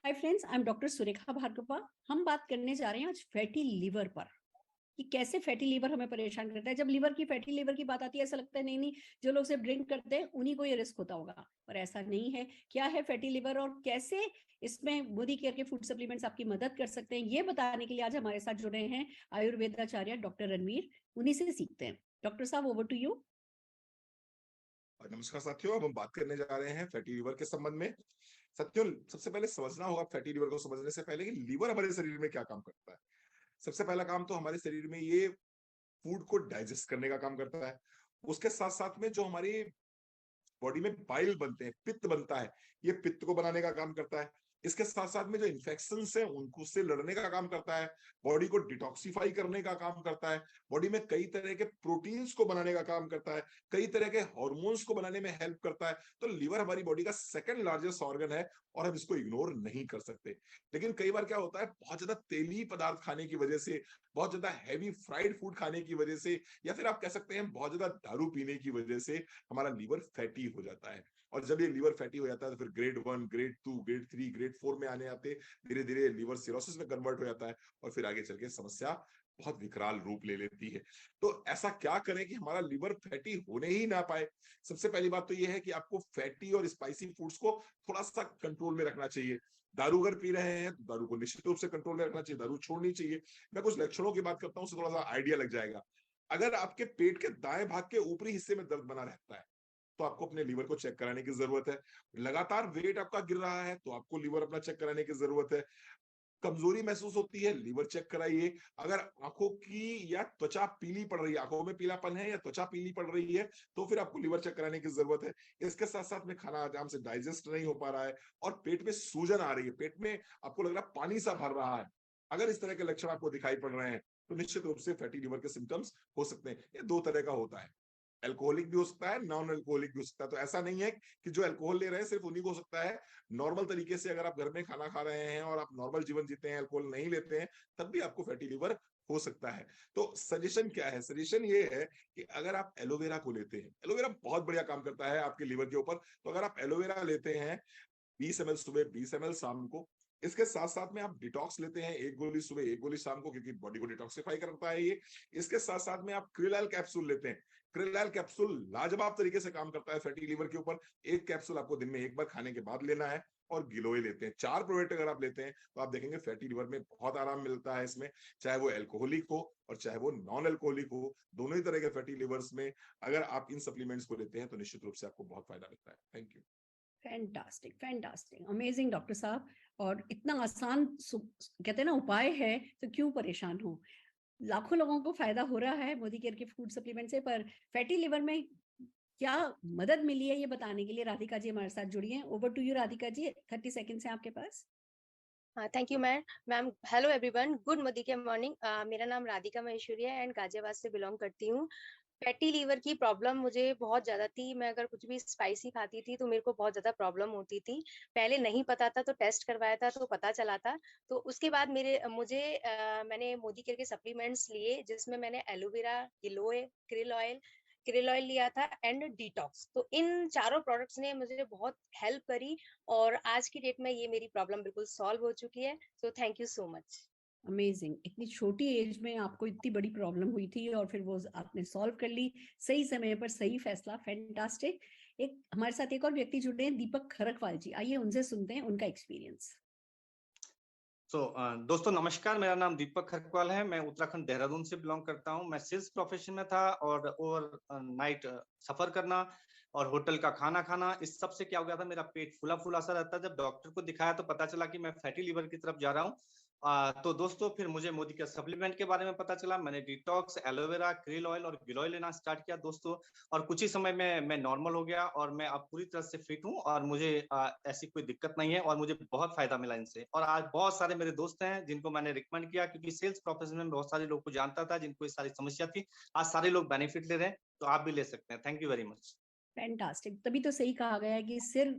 Hi friends, I am doctor Surekha Bhargava. हम बात करने जा रहे हैं आज फैटी लीवर पर कि कैसे फैटी लीवर हमें परेशान करता है। जब लीवर की फैटी लीवर की बात आती है ऐसा लगता है नहीं जो लोग सिर्फ ड्रिंक करते हैं उन्हीं को ये रिस्क होता होगा, पर ऐसा नहीं है। क्या है फैटी लीवर और कैसे इसमें मोदी केयर के फूड सप्लीमेंट्स आपकी मदद कर सकते हैं, ये बताने के लिए आज हमारे साथ जुड़े हैं आयुर्वेदाचार्य डॉक्टर रणवीर। उन्हीं से सीखते हैं। डॉक्टर साहब, ओवर टू यू। नमस्कार साथियों, अब हम बात करने जा रहे हैं फैटी लीवर के संबंध में। साथियों, सबसे पहले समझना होगा फैटी लीवर को समझने से पहले कि लीवर हमारे शरीर में क्या काम करता है। सबसे पहला काम तो हमारे शरीर में ये फूड को डाइजेस्ट करने का काम करता है। उसके साथ साथ में जो हमारी बॉडी में बाइल बनते हैं, पित्त बनता है, ये पित्त को बनाने का काम करता है। इसके साथ साथ में जो इन्फेक्शंस हैं उनको से लड़ने का काम करता है। बॉडी को डिटॉक्सिफाई करने का काम करता है। बॉडी में कई तरह के प्रोटीन्स को बनाने का काम करता है। कई तरह के हार्मोन्स को बनाने में हेल्प करता है। तो लीवर हमारी बॉडी का सेकंड लार्जेस्ट ऑर्गन है और हम इसको इग्नोर नहीं कर सकते। लेकिन कई बार क्या होता है, बहुत ज्यादा तेली पदार्थ खाने की वजह से, बहुत ज्यादा हैवी फ्राइड फूड खाने की वजह से, या फिर आप कह सकते हैं बहुत ज्यादा दारू पीने की वजह से हमारा लीवर फैटी हो जाता है। और जब ये लीवर फैटी हो जाता है तो फिर ग्रेड 1, ग्रेड 2, ग्रेड 3, ग्रेड 4 में आने आते धीरे धीरे लीवर सिरोसिस में कन्वर्ट हो जाता है और फिर आगे चल के समस्या बहुत विकराल रूप ले लेती है। तो ऐसा क्या करें कि हमारा लीवर फैटी होने ही ना पाए। सबसे पहली बात तो ये है कि आपको फैटी और स्पाइसी फूड्स को थोड़ा सा कंट्रोल में रखना चाहिए। दारू अगर पी रहे हैं तो दारू को निश्चित रूप से कंट्रोल में रखना चाहिए, दारू छोड़नी चाहिए। मैं कुछ लक्षणों की बात करता हूँ, उससे थोड़ा सा आइडिया लग जाएगा। अगर आपके पेट के दाएं भाग के ऊपरी हिस्से में दर्द बना रहता है तो आपको अपने लीवर को चेक कराने की जरूरत है। लगातार वेट आपका गिर रहा है तो आपको लीवर अपना चेक कराने की जरूरत है। कमजोरी महसूस होती है, लीवर चेक कराइए। अगर आंखों की या त्वचा पीली पड़ रही है, आंखों में पीलापन है या त्वचा पीली पड़ रही है, तो फिर आपको लीवर चेक कराने की जरूरत है। इसके साथ साथ में खाना आराम से डाइजेस्ट नहीं हो पा रहा है और पेट में सूजन आ रही है, पेट में आपको लग रहा है पानी सा भर रहा है, अगर इस तरह के लक्षण आपको दिखाई पड़ रहे हैं तो निश्चित रूप से फैटी लीवर के सिम्टम्स हो सकते हैं। ये दो तरह का होता है, अल्कोहलिक भी हो सकता है, नॉन अल्कोहलिक भी हो सकता है। तो ऐसा नहीं है कि जो अल्कोहल ले रहे हैं सिर्फ उन्हीं को हो सकता है। नॉर्मल तरीके से अगर आप घर में खाना खा रहे हैं और आप नॉर्मल जीवन जीते हैं, अल्कोहल नहीं लेते हैं, तब भी आपको फैटी लीवर हो सकता है। तो सजेशन क्या है? सजेशन ये है कि अगर आप एलोवेरा को लेते हैं, एलोवेरा बहुत बढ़िया काम करता है आपके लीवर के ऊपर। तो अगर आप एलोवेरा लेते हैं 20 ml सुबह, 20 ml शाम को, इसके साथ साथ में आप डिटॉक्स लेते हैं, एक गोली सुबह, एक गोली शाम को, क्योंकि बॉडी को डिटॉक्सिफाई करता है ये। इसके साथ साथ में आप क्रिलाइल कैप्सूल लेते हैं। क्रिलाइल कैप्सूल लाजवाब तरीके से काम करता है फैटी लीवर के ऊपर। एक कैप्सूल आपको दिन में एक बार खाने के बाद लेना है और गिलोय लेते हैं। 4 प्रोडक्ट अगर आप लेते हैं तो आप देखेंगे फैटी लीवर में बहुत आराम मिलता है इसमें, चाहे वो एल्कोहलिक हो और चाहे वो नॉन एल्कोहलिक हो। दोनों ही तरह के फैटी लीवर्स में अगर आप इन सप्लीमेंट्स को लेते हैं तो निश्चित रूप से आपको बहुत फायदा मिलता है। Thank you. Fantastic, fantastic, amazing doctor साहब। और इतना आसान कहते हैं ना उपाय है, तो क्यों परेशान हो। लाखों लोगों को फायदा हो रहा है मोदी केयर के फूड सप्लीमेंट से, पर फैटी लिवर में क्या मदद मिली है ये बताने के लिए राधिका जी हमारे साथ जुड़ी हैं। Over to you Radhika ji, 30 second है आपके पास। हाँ, thank you ma'am. Hello everyone, good Modi के मॉर्निंग। मेरा नाम राधिका महेश्वरी है एंड गाजियाबाद से बिलोंग करती हूँ। फैटी लीवर की प्रॉब्लम मुझे बहुत ज़्यादा थी। मैं अगर कुछ भी स्पाइसी खाती थी तो मेरे को बहुत ज़्यादा प्रॉब्लम होती थी। पहले नहीं पता था तो टेस्ट करवाया था तो पता चला था। तो उसके बाद मैंने मोदी केयर के सप्लीमेंट्स लिए, जिसमें मैंने एलोवेरा, गिलोय, krill ऑयल लिया था एंड डिटॉक्स। तो इन चारों प्रोडक्ट्स ने मुझे बहुत हेल्प करी और आज की डेट में ये मेरी प्रॉब्लम बिल्कुल सॉल्व हो चुकी है। So thank you so much. Amazing, इतनी छोटी एज में आपको इतनी बड़ी प्रॉब्लम हुई थी और फिर वो आपने सॉल्व कर ली, सही समय पर सही फैसला। फैंटास्टिक। एक हमारे साथ एक और व्यक्ति जुड़े हैं, दीपक खरकवाल जी। आइए उनसे सुनते हैं उनका एक्सपीरियंस। दोस्तों नमस्कार, मेरा नाम दीपक खरकवाल है। मैं उत्तराखंड देहरादून से बिलोंग करता हूं। मैं सेल्स प्रोफेशन में था और ओवर नाइट सफर करना और होटल का खाना खाना, इस सब से क्या हो गया था, मेरा पेट फूला फूला सा रहता। जब डॉक्टर को दिखाया तो पता चला कि मैं फैटी लीवर की तरफ जा रहा हूँ। तो दोस्तों फिर मुझे मोदी के सप्लीमेंट के बारे में पता चला। मैंने डिटॉक्स, एलोवेरा, krill ऑयल और गिलोय लेना स्टार्ट किया दोस्तों, और कुछ ही समय में मैं नॉर्मल हो गया और मैं अब पूरी तरह से फिट हूँ और मुझे ऐसी कोई दिक्कत नहीं है और मुझे बहुत फायदा मिला इनसे। और आज बहुत सारे मेरे दोस्त हैं जिनको मैंने रिकमेंड किया, क्योंकि सेल्स प्रोफेशन में बहुत सारे लोग को जानता था जिनको ये सारी समस्या थी। आज सारे लोग बेनिफिट ले रहे हैं, तो आप भी ले सकते हैं। Thank you very much. Fantastic, तभी तो सही कहा गया है कि सिर्फ